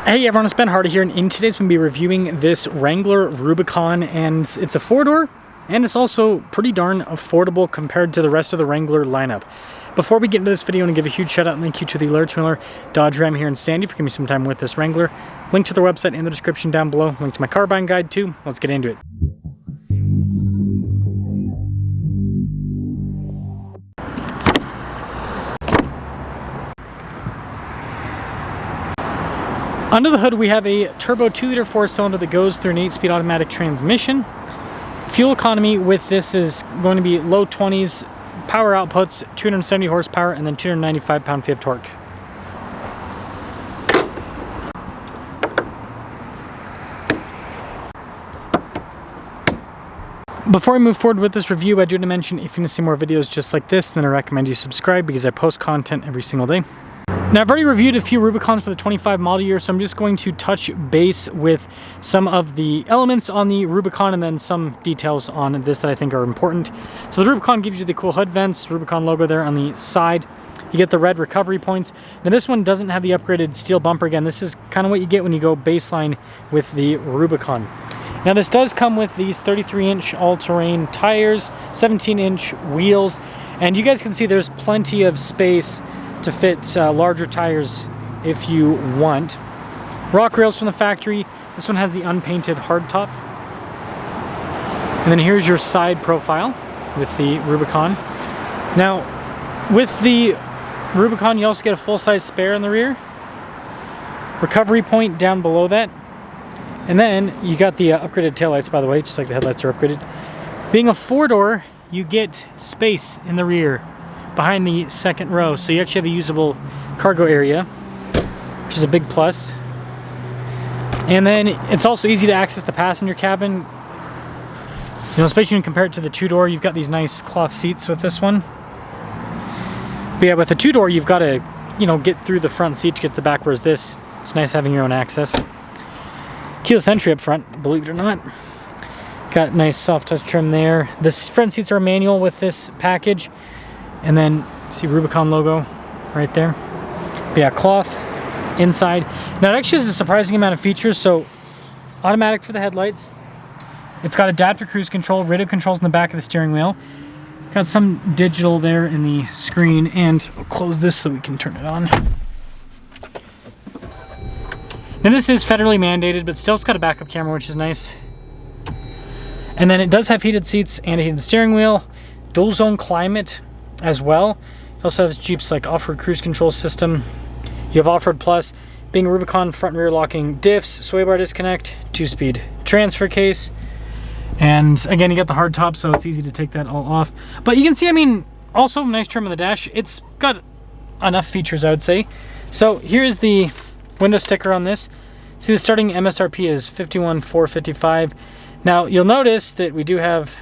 Hey everyone, it's Ben Hardy here, and in today's we're going to be reviewing this Wrangler Rubicon, and it's a four-door, and it's also pretty darn affordable compared to the rest of the Wrangler lineup. Before we get into this video, I want to give a huge shout out and thank you to the Large Miller Dodge Ram here in Sandy for giving me some time with this Wrangler. Link to their website in the description down below. Link to my car buying guide too. Let's get into it. Under the hood, we have a turbo 2-liter 4-cylinder that goes through an 8-speed automatic transmission. Fuel economy with this is going to be low 20s, power outputs, 270 horsepower, and then 295 pound-feet of torque. Before I move forward with this review, I do want to mention if you want to see more videos just like this, then I recommend you subscribe because I post content every single day. Now, I've already reviewed a few Rubicons for the 25 model year, so I'm just going to touch base with some of the elements on the Rubicon and then some details on this that I think are important. So the Rubicon gives you the cool hood vents, Rubicon logo there on the side. You get the red recovery points. Now this one doesn't have the upgraded steel bumper. Again, this is kind of what you get when you go baseline with the Rubicon. Now this does come with these 33-inch all-terrain tires, 17-inch wheels, and you guys can see there's plenty of space to fit larger tires if you want. Rock rails from the factory. This one has the unpainted hardtop. And then here's your side profile with the Rubicon. Now, with the Rubicon, you also get a full-size spare in the rear. Recovery point down below that. And then you got the upgraded taillights, by the way, just like the headlights are upgraded. Being a four-door, you get space in the rear behind the second row, so you actually have a usable cargo area, which is a big plus. And then it's also easy to access the passenger cabin, you know, especially when you compare it to the two-door. You've got these nice cloth seats with this one, but yeah, with the two-door you've got to, you know, get through the front seat to get to the back, whereas this, it's nice having your own access. Keyless entry up front, believe it or not. Got nice soft touch trim there. The front seats are manual with this package. And then, see Rubicon logo right there. But yeah, cloth inside. Now it actually has a surprising amount of features. So, automatic for the headlights. It's got adaptive cruise control, radio controls in the back of the steering wheel. Got some digital there in the screen, and I'll close this so we can turn it on. Now this is federally mandated, but still it's got a backup camera, which is nice. And then it does have heated seats and a heated steering wheel, dual zone climate as well. It also has Jeep's like off-road cruise control system. You have Off-Road Plus, being Rubicon front and rear locking diffs, sway bar disconnect, 2-speed transfer case, and again you got the hard top, so it's easy to take that all off. But you can see, I mean, also nice trim on the dash. It's got enough features, I would say. So here's the window sticker on this. See, the starting MSRP is $51,455. Now you'll notice that we do have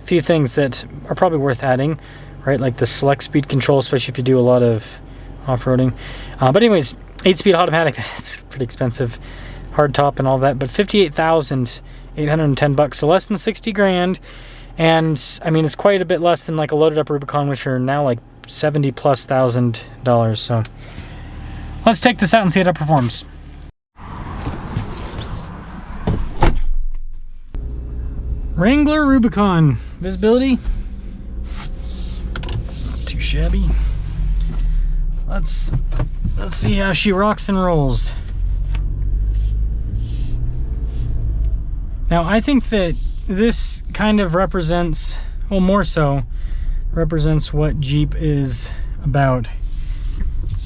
a few things that are probably worth adding, right? Like the select speed control, especially if you do a lot of off-roading. But anyways, 8-speed automatic, that's pretty expensive. Hard top and all that, but $58,810, so less than 60 grand. And I mean, it's quite a bit less than like a loaded up Rubicon, which are now like $70,000+. So let's take this out and see how it performs. Wrangler Rubicon visibility. Too shabby. Let's see how she rocks and rolls. Now I think that this kind of represents, well, more so represents what Jeep is about.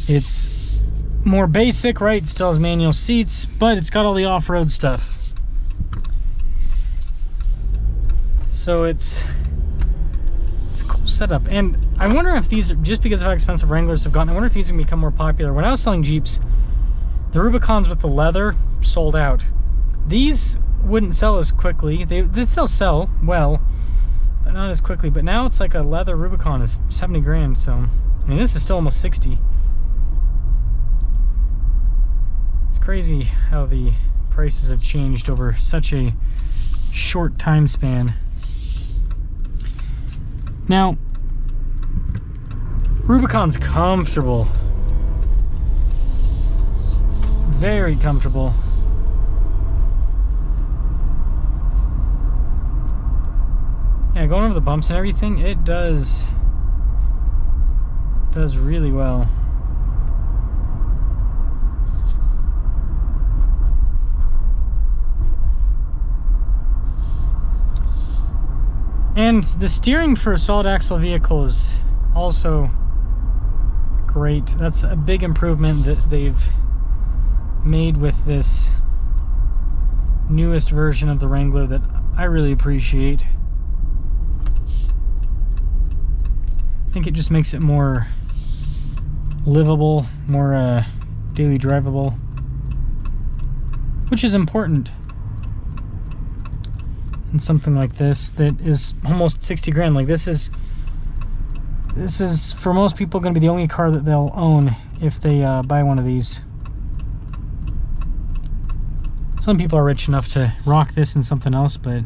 It's more basic, right? It still has manual seats, but it's got all the off-road stuff. So it's a cool setup. And I wonder if these are, just because of how expensive Wranglers have gotten, I wonder if these are going to become more popular. When I was selling Jeeps, the Rubicons with the leather sold out. These wouldn't sell as quickly. They still sell well, but not as quickly. But now it's like a leather Rubicon is 70 grand. So, I mean, this is still almost 60. It's crazy how the prices have changed over such a short time span. Now, Rubicon's comfortable. very comfortable. Yeah, going over the bumps and everything, it does really well. And the steering for a solid axle vehicle is also great. That's a big improvement that they've made with this newest version of the Wrangler that I really appreciate. I think it just makes it more livable, more daily drivable, which is important. And something like this that is almost 60 grand. Like this is for most people going to be the only car that they'll own if they buy one of these. Some people are rich enough to rock this and something else, but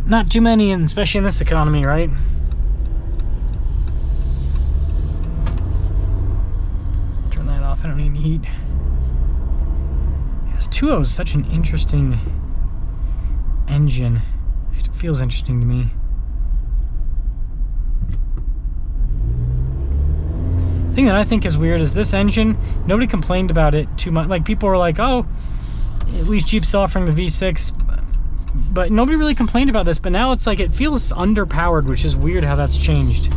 not too many, and especially in this economy, right? Turn that off. I don't need any heat. Yes, 2.0 is such an interesting engine. It feels interesting to me. The thing that I think is weird is this engine, nobody complained about it too much. Like, people were like, oh, at least Jeep's offering the V6, but nobody really complained about this. But now it's like, it feels underpowered, which is weird how that's changed.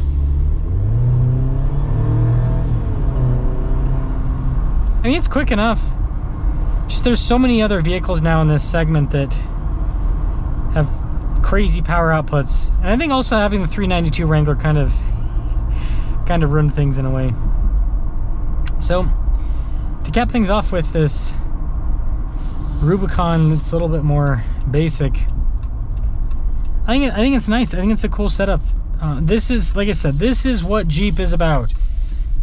I mean, it's quick enough. Just there's so many other vehicles now in this segment that have crazy power outputs, and I think also having the 392 Wrangler kind of ruined things in a way. So to cap things off with this Rubicon, it's a little bit more basic. I think it's nice. I think it's a cool setup. This is, like I said, this is what Jeep is about: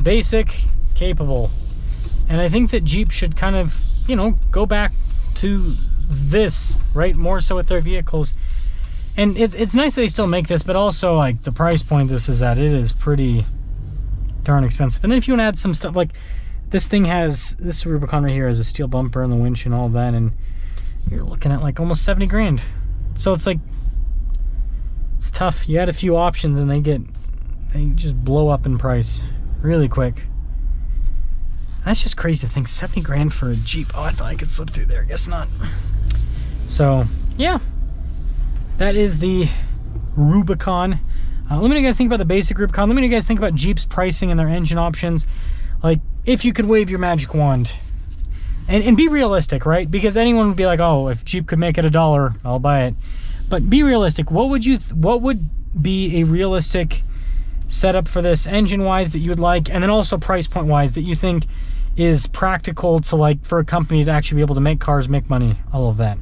basic, capable. And I think that Jeep should kind of, you know, go back to this, right? More so with their vehicles. And it's nice that they still make this, but also, like, the price point this is at, it is pretty darn expensive. And then if you want to add some stuff, like this thing has, this Rubicon right here has a steel bumper and the winch and all that, and you're looking at like almost 70 grand. So it's like, it's tough. You add a few options and they just blow up in price really quick. That's just crazy to think, 70 grand for a Jeep. Oh, I thought I could slip through there. Guess not. So, yeah. That is the Rubicon. Let me know what you guys think about the basic Rubicon. Let me know what you guys think about Jeep's pricing and their engine options. Like, if you could wave your magic wand. And be realistic, right? Because anyone would be like, oh, if Jeep could make it $1, I'll buy it. But be realistic. What would be a realistic setup for this engine-wise that you would like, and then also price point-wise that you think is practical to, like, for a company to actually be able to make cars, make money, all of that.